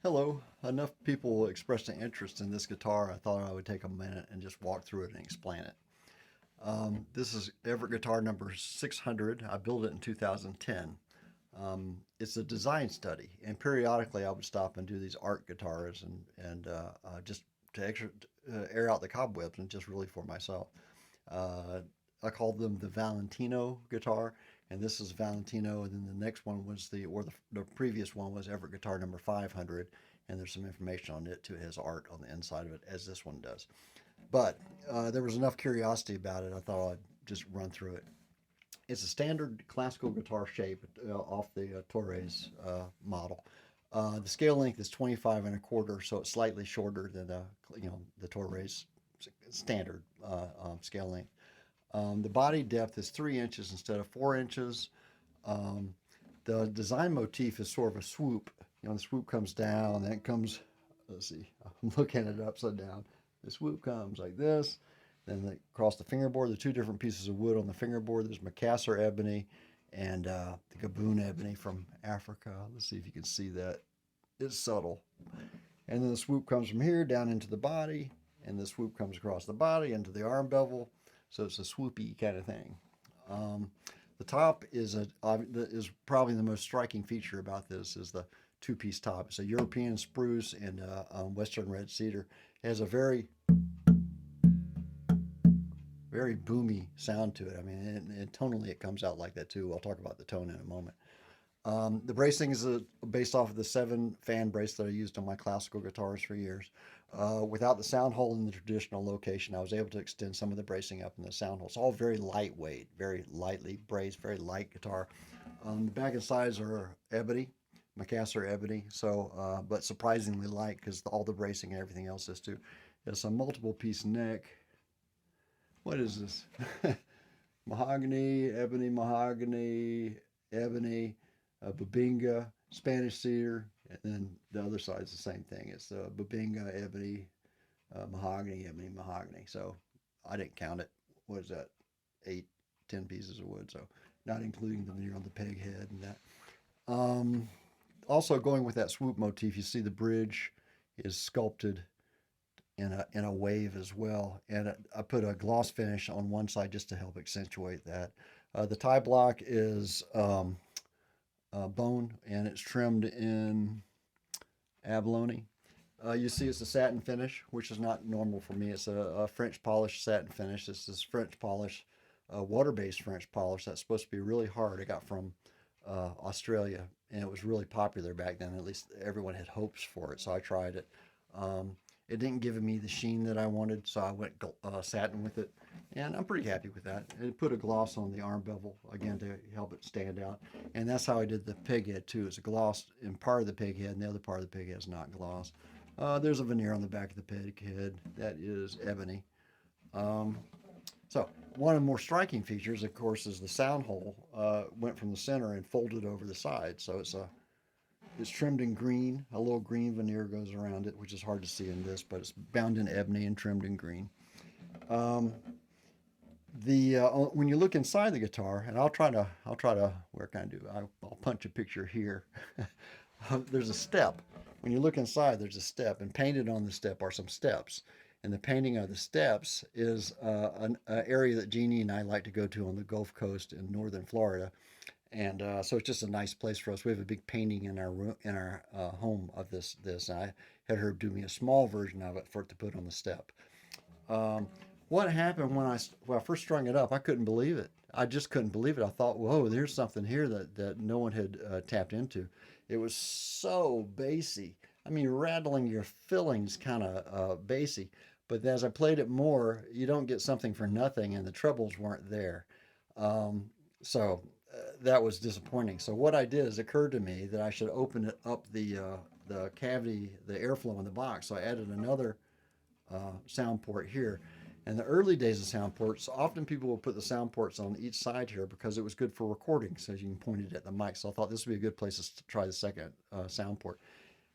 Hello. Enough people expressed an interest in this guitar. I thought I would take a minute and just walk through it and explain it. This is Everett guitar number 600. I built it in 2010. It's a design study, and periodically I would stop and do these art guitars and just to air out the cobwebs and just really for myself. Uh, I called them the Valentino guitar, and this is Valentino, and then the next one was the previous one was Everett guitar number 500, and there's some information on it too. It has art on the inside of it, as this one does. But there was enough curiosity about it, I thought I'd just run through it. It's a standard classical guitar shape off the Torres model. The scale length is 25 and a quarter, so it's slightly shorter than the Torres standard scale length. The body depth is 3 inches instead of 4 inches. Um, the design motif is sort of a swoop. The swoop comes down, then it comes. Let's see, I'm looking at it upside down. The swoop comes like this, then across the fingerboard. The two different pieces of wood on the fingerboard. There's Macassar ebony and the Gaboon ebony from Africa. Let's see if you can see that. It's subtle. And then the swoop comes from here down into the body, and the swoop comes across the body into the arm bevel. So it's a swoopy kind of thing. Um, the top is probably the most striking feature about this is the two-piece top. It's a European spruce and Western red cedar. It has a very boomy sound to it. I mean, and tonally it comes out like that too. I'll talk about the tone in a moment. The bracing is based off of the 7 fan brace that I used on my classical guitars for years. Without the sound hole in the traditional location, I was able to extend some of the bracing up in the sound hole. It's all very lightweight, very lightly braced, very light guitar. The back and sides are ebony, Macassar ebony, but surprisingly light because all the bracing and everything else is too. It's a multiple piece neck. What is this? Mahogany, ebony, Babinga, Spanish cedar, and then the other side is the same thing. It's Babinga, ebony, ebony, mahogany. So I didn't count it. What is that? 8, 10 pieces of wood. So not including the veneer on the peg head and that. Um, Also going with that swoop motif, you see the bridge is sculpted in a wave as well, and I put a gloss finish on one side just to help accentuate that. The tie block is bone, and it's trimmed in abalone. You see, it's a satin finish, which is not normal for me. It's a French polish satin finish. This is French polish, water-based French polish that's supposed to be really hard. I got from Australia, and it was really popular back then. At least everyone had hopes for it, so I tried it. It didn't give me the sheen that I wanted, so I went satin with it, and I'm pretty happy with that. And put a gloss on the arm bevel again to help it stand out, and that's how I did the pig head too. It's a gloss in part of the pig head, and the other part of the pig head is not gloss. There's a veneer on the back of the pig head that is ebony. Um, so one of the more striking features, of course, is the sound hole went from the center and folded over the side. So it's trimmed in green. A little green veneer goes around it, which is hard to see in this, but it's bound in ebony and trimmed in green. Um, the When you look inside the guitar, and I'll try to where can I do? I'll punch a picture here. There's a step. When you look inside, there's a step, and painted on the step are some steps. And the painting of the steps is an area that Jeannie and I like to go to on the Gulf Coast in northern Florida, and so it's just a nice place for us. We have a big painting in our room, in our home of this. I had her do me a small version of it for it to put on the step. Um, what happened when I first strung it up? I couldn't believe it. I just couldn't believe it. I thought, whoa, there's something here that no one had tapped into. It was so bassy. I mean, rattling your fillings kind of bassy. But as I played it more, you don't get something for nothing, and the trebles weren't there. Um, so that was disappointing. So what I did is it occurred to me that I should open it up the cavity, the airflow in the box. So I added another sound port here. In the early days of sound ports, often people would put the sound ports on each side here because it was good for recording, so you can point it at the mic. So I thought this would be a good place to try the second sound port.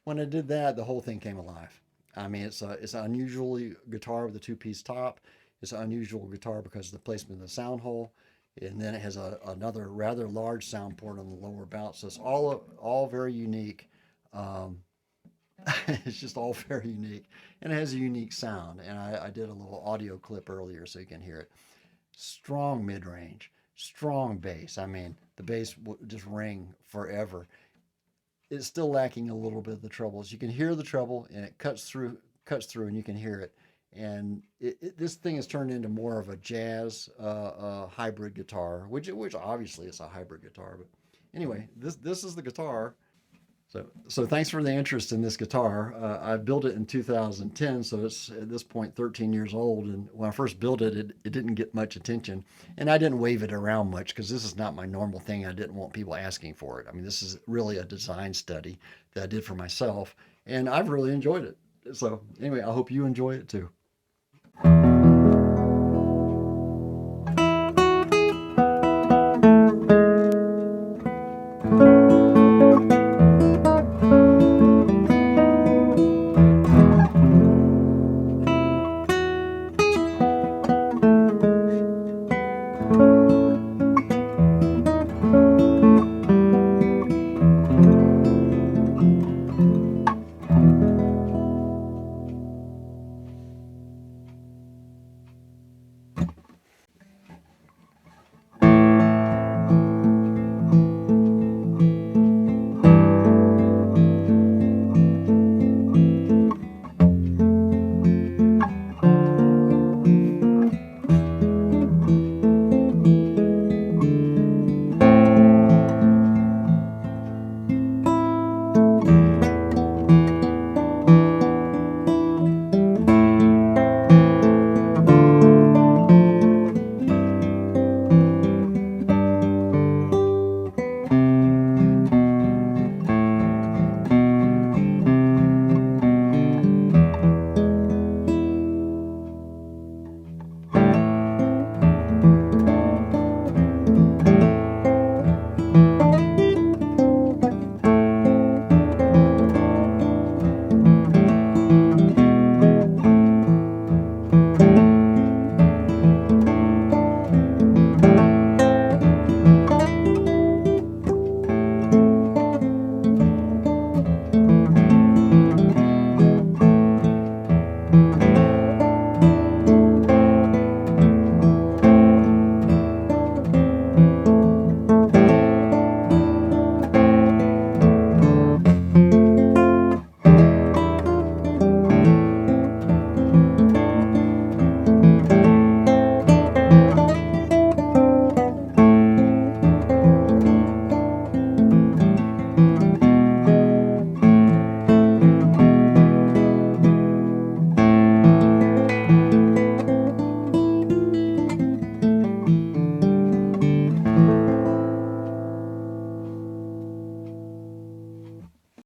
When I did that, the whole thing came alive. I mean, it's an unusual guitar with a two-piece top. It's an unusual guitar because of the placement of the sound hole, and then it has another rather large sound port on the lower bout. So it's all very unique. Um, It's just all very unique, and it has a unique sound. And I did a little audio clip earlier so you can hear it. Strong mid range, strong bass. I mean, the bass will just ring forever. It's still lacking a little bit of the trebles. You can hear the treble, and it cuts through, and you can hear it. And this thing has turned into more of a jazz hybrid guitar, which obviously is a hybrid guitar. But anyway, this is the guitar. So thanks for the interest in this guitar. I built it in 2010, so it's at this point 13 years old. And when I first built it, it didn't get much attention, and I didn't wave it around much because this is not my normal thing. I didn't want people asking for it. I mean, this is really a design study that I did for myself, and I've really enjoyed it. So anyway, I hope you enjoy it too.